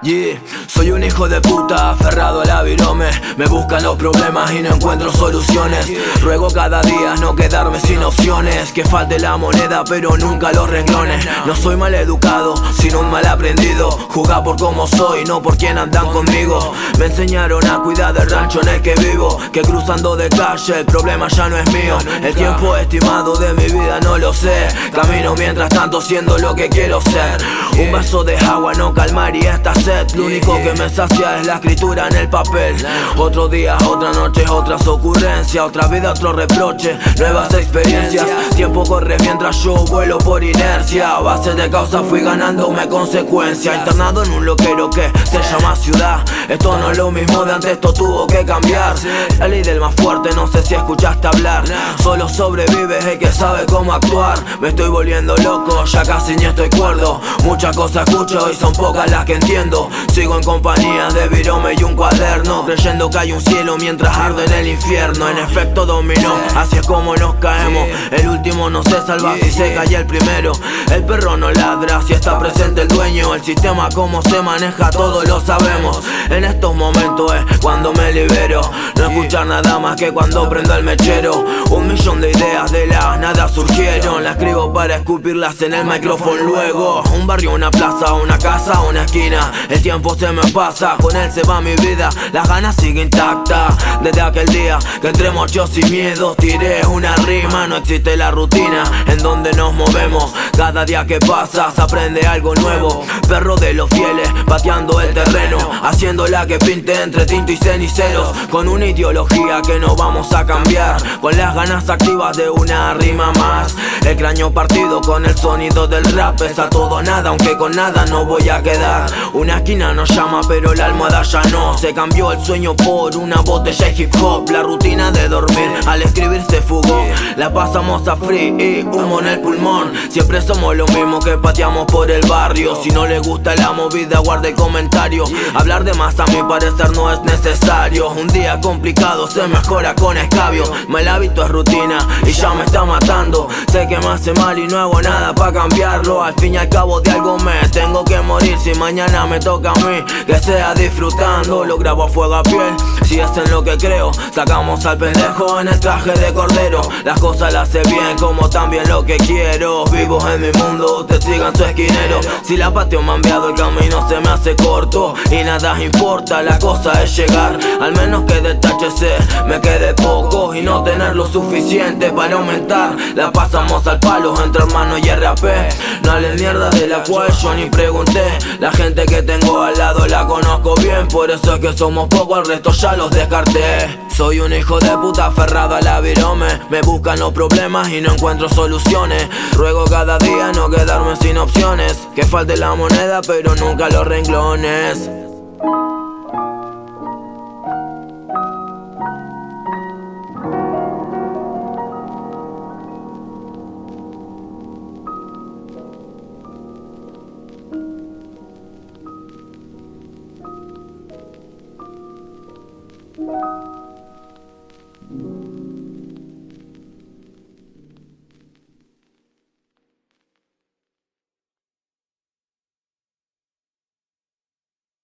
Yeah, soy un hijo de puta aferrado a la virome. Me buscan los problemas y no encuentro soluciones. Ruego cada día no quedarme sin opciones. Que falte la moneda pero nunca los renglones. No soy mal educado, sino un mal aprendido. Juzga por cómo soy, no por quien andan conmigo. Me enseñaron a cuidar del rancho en el que vivo. Que cruzando de calle el problema ya no es mío. El tiempo estimado de mi vida no lo sé. Camino mientras tanto siendo lo que quiero ser. Un vaso de agua no calmaría esta sed. Lo único que me sacia es la escritura en el papel. Otro día, otra noche, otras ocurrencias. Otra vida, otro reproche, nuevas experiencias. Tiempo corre mientras yo vuelo por inercia. A base de causa fui ganándome consecuencias. Internado en un loquero que se llama ciudad. Esto no es lo mismo de antes, esto tuvo que cambiar. La ley del más fuerte, no sé si escuchaste hablar. Solo sobrevive el que sabe cómo actuar. Me estoy volviendo loco, ya casi ni estoy cuerdo. Muchas cosas escucho y son pocas las que entiendo. Sigo en compañía de virome y un cuaderno, creyendo que hay un cielo mientras arde en el infierno. En efecto dominó, así es como nos caemos. El último no se salva si se cae el primero. El perro no ladra si está presente el dueño. El sistema como se maneja todos lo sabemos. En estos momentos es cuando me libero. No escuchar nada más que cuando prendo el mechero. Un millón de ideas de la nada surgieron. Las escribo para escupirlas en el micrófono luego. Un barrio, una plaza, una casa, una esquina. El tiempo se me pasa, con él se va mi vida. Las ganas siguen intactas. Desde aquel día que entre muchos sin miedo tiré una rima. No existe la rutina en donde nos movemos. Cada día que pasa se aprende algo nuevo. Perro de los fieles, pateando el terreno, haciendo la que pinte entre tinto y ceniceros. Con una ideología que no vamos a cambiar, con las ganas activas de una rima más. El cráneo partido con el sonido del rap. Es a todo nada, aunque con nada no voy a quedar. Una esquina nos llama pero la almohada ya no. Se cambió el sueño por una botella de hip hop. La rutina de dormir al escribir se fugó. La pasamos a free y humo en el pulmón. Siempre somos lo mismo que pateamos por el barrio. Si no le gusta la movida guarde comentario. Hablar de más a mi parecer no es necesario. Un día complicado se mejora con escabio. Mal hábito es rutina y ya me está matando. Sé que me hace mal y no hago nada para cambiarlo. Al fin y al cabo de algo me tengo que morir. Si mañana me toca a mí, que sea disfrutando. Lo grabo a fuego a piel, si es en lo que creo. Sacamos al pendejo en el traje de cordero. Las cosas las sé bien como también lo que quiero. Vivo en mi mundo, ustedes sigan su esquinero. Si la patio me ha enviado el camino se me hace corto. Y nada importa, la cosa es llegar. Al menos que de THC me quede poco y no tener lo suficiente para aumentar. La pasamos al palo entre hermanos y RAP. No hables mierda de la cual yo ni pregunté. La gente que tengo al lado la conozco bien. Por eso es que somos pocos, al resto ya los descarté. Soy un hijo de puta aferrado a la virome. Me buscan los problemas y no encuentro soluciones. Ruego cada día no quedarme sin opciones. Que falte la moneda pero nunca los renglones.